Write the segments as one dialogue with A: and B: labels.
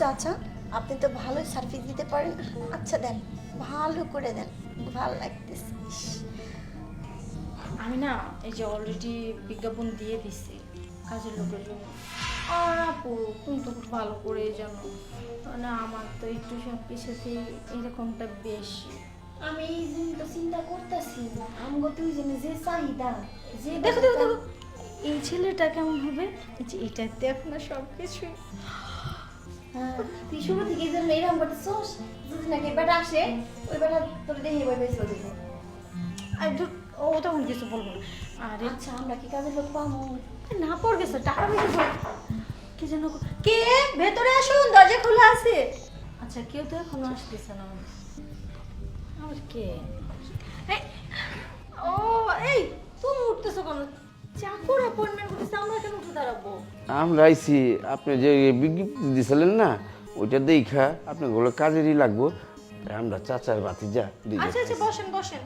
A: চাচা, আপনি তো ভালোই সার্ভিস দিতে পারেন। আচ্ছা দেন, ভালো করে দেন, ভালো লাগতেছে। ইস,
B: আমি না এই যে অলরেডি বিজ্ঞাপন দিয়ে দিছি কাজের লোকের জন্য। আর আপু তুমি তো খুব ভালো করে জানো, মানে আমার তো একটু সব কিছুতে এরকমটা বেশি।
A: আমি এই জন্য তো চিন্তা করতেছি, আমগো তুই জন্য যে চাহিদা, যে
B: দেখো দেখো দেখো এই ছেলেটা কেমন হবে, এই যে এটা দেখো না সব কিছুই।
A: তুই শুরু থেকে যে মেয়েরাম করতেছোস, যদি নাকি বেটা আসে ওই বেটা তোর দেখে বই বই চলে যাবো।
B: আর ও তখন কিছু বলবো না। আরে
A: আচ্ছা আমরা কি কাজের লোক পাবো?
B: না পড় গেছে টাকা বেশি কি যেন
A: কে ভেতরে আসুন, দরজা খোলা আছে।
B: আচ্ছা কেউ তো এখনো আসতেছে না। আমার কে এই, ও এই তুমি উঠতেছো কেন? চাকর অ্যাপয়েন্টমেন্ট করতেছে, আমরা কেন উঠে দাঁড়াবো?
C: আমরা আইছি, আপনি যে বিজ্ঞপ্তি দিয়েছিলেন না, ওইটা দেখা আপনাগুলো কাজেরই লাগবো, তাই আমরা চাচার বাতি যা দিই।
B: আচ্ছা আচ্ছা বসেন বসেন।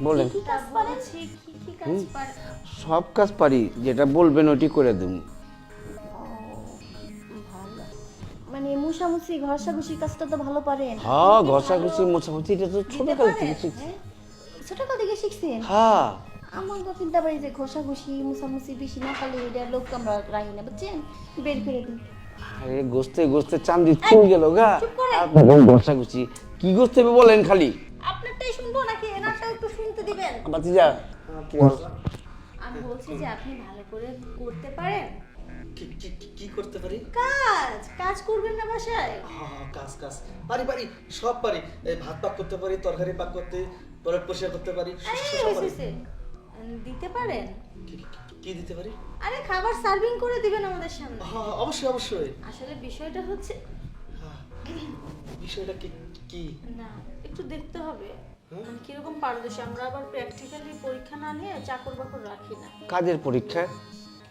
C: বলেন।
B: তা বলছি কি কি কাজ পারে?
C: সব কাজ পারি, যেটা বলবেন ওইটি করে দেব।
A: ভালো, মানে মুছামুছি ঘষাঘষির কাজটা তো ভালো পারেন।
C: হ্যাঁ, ঘষাঘষি মোছামুছি এটা তো ছোট কাল থেকে শিখছি।
A: ছোটকাল থেকে শিখছেন?
C: হ্যাঁ,
A: আমার তো চিন্তা পারি যে ঘষাঘষি মুছামুছি বেশি না পারলে এটা লোক আমরা রাখি না, বুঝছেন? বের করে দিন।
C: আরে গোস্তে গোস্তে চান্দি চুল গেল গা। আপনার ঘষাঘষি কি গোস্তে হবে বলেন খালি।
A: আপনারটাই শুনবো নাকি এনারটাও একটু শুনতে দিবেন?
C: বাতি যা।
A: আমি বলছি যে আপনি ভালো করে করতে পারেন
D: কি করতে পারি?
A: কাজ। কাজ করবেন না বাসায়?
D: হ্যাঁ, কাজ কাজ পারি পারি, সব পারি। এই ভাত পাক করতে পারি, তরকারি পাক করতে, টয়লেট পরিষ্কার করতে পারি, সব পারি।
A: দিতে পারেন?
D: কি দিতে পারি?
A: আরে খাবার সার্ভিং করে দিবেন আমাদের সামনে।
D: হ্যাঁ, অবশ্যই অবশ্যই।
A: আসলে বিষয়টা হচ্ছে
D: হ্যাঁ, বিষয়টা কি কি?
B: না একটু দেখতে হবে মানে কিরকম পারদর্শী। আমরা আবার প্র্যাকটিক্যালি পরীক্ষা না নিয়ে চাকর বাকর রাখি না।
C: কাজের পরীক্ষা,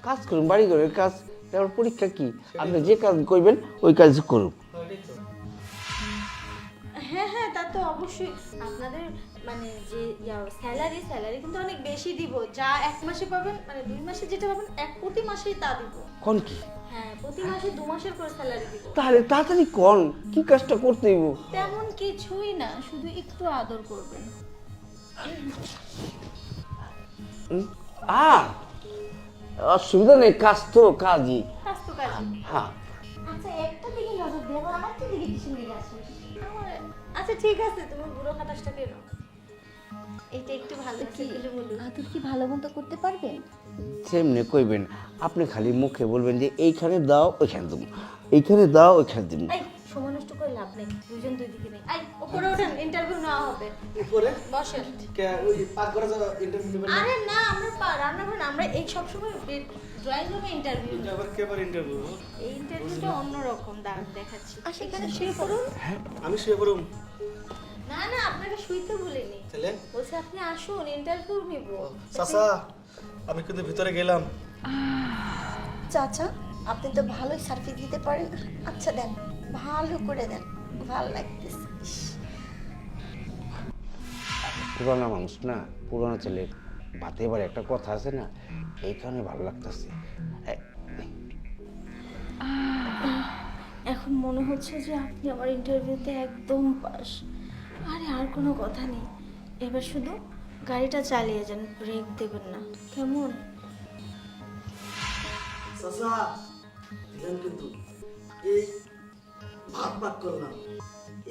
C: কাজ করুন, বাড়ি ঘরের কাজ, তারপর পরীক্ষা কি? আপনি যে কাজ করবেন ওই কাজ করুন।
B: হ্যাঁ হ্যাঁ তা তো অবশ্যই। আপনাদের মানে যে স্যালারি কিন্তু অনেক বেশি দিব। যা এক মাসে পাবেন মানে 2 মাসে যেটা পাবেন প্রতি মাসেই তা দিব।
C: কোন কি?
B: হ্যাঁ প্রতি মাসে 2 মাসের করে স্যালারি দিব।
C: তাহলে তাড়াতাড়ি কোন কি কাজটা করতে হইব?
B: তেমন কিছুই না, শুধু একটু আদর করবেন।
C: অসুবিধা নেই, কাজ তো কাজই।
B: কাজ তো কাজ।
C: হ্যাঁ,
A: আচ্ছা একটা দিকে নজর দেবো, আমার তো দিকে কিছু দিকে আসে।
B: আচ্ছা ঠিক আছে, তুমি বুড়ো খাটাসটা কেন? এইটা একটু ভালো আছে বলে বলুন।
A: আদর কি ভালো মতো করতে পারবেন?
C: সেমনি কইবেন, আপনি খালি মুখে বলবেন যে এইখানে দাও ওইখানে দেবো, এইখানে দাও ওইখানে দেবো।
B: এই সময় নষ্ট করে লাভ নেই, দুজন দুই দিকে নেই। এই উপরে ওঠেন, ইন্টারভিউ নেওয়া হবে।
D: উপরে
B: বসেন।
D: কে ওই পাক করা যাবে ইন্টারভিউ নেবেন?
B: আরে না আমরা রান্না করেন, আমরা এই সব সময় ড্রয়িং রুমে ইন্টারভিউ।
D: এটা আবার কেবার ইন্টারভিউ?
B: এই ইন্টারভিউটা অন্যরকম, দাঁড়ান দেখাচ্ছি। এখানে শুয়ে পড়ুন।
D: আমি শুয়ে পড়ুম?
B: না না আপনাকে শুইতে বলিনি,
D: তাহলে
B: বলছি আপনি আসুন ইন্টারভিউ নিব।
D: চাচা, আমি কিন্তু ভিতরে গেলাম।
A: চাচা, আপনি তো ভালোই সার্ভিস দিতে পারেন। আচ্ছা দেন, ভালো করে দেন, ভালো লাগতেছে। ইস,
C: পুরানো মানুষ না, পুরানো ছেলে ভাতে এবার একটা কথা আছে না, এইখানে ভালো লাগতেছে।
B: এখন মনে হচ্ছে যে আপনি আমার ইন্টারভিউতে একদম পাস। আরে আর কোনো কথা নেই, এবার শুধু গাড়িটা চালিয়ে যান, ব্রেক দেবেন না, কেমন?
D: চাচা দিলাম কিন্তু, এই ভাত পাক করলাম,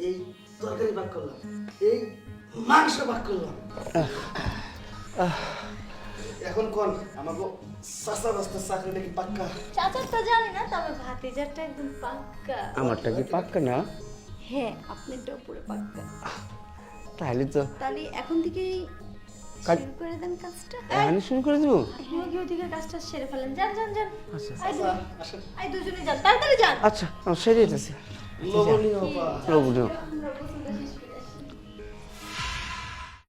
D: এই তরকারি পাক করলাম, এই মাংস পাক করলাম। এখন কোন আমাকে চাচা বাস্তার চাকরিটা কি পাক্কা?
B: চাচারটা জানি না, তবে ভাতিজারটা একদম পাক্কা।
C: আমারটা কি পাক্কা না?
A: হ্যাঁ আপনারটা উপরে পাক্কা।
C: তাহলে তো
A: তাহলে এখন থেকেই
C: কাজ-
A: শুরু করে দেন কাজটা।
C: এখানে শুরু করে দেবো।
B: আপনিও কি ওদিকে কাজটা সেরে ফেলেন, যান যান যান।
C: আচ্ছা
D: চাচা আসেন।
B: এই দুজনে যান, তাড়াতাড়ি যান।
C: আচ্ছা, আমার সেরে যেতেছে।
D: লবণীয় পা।
C: লোভনীয়।
B: আমরা গোসল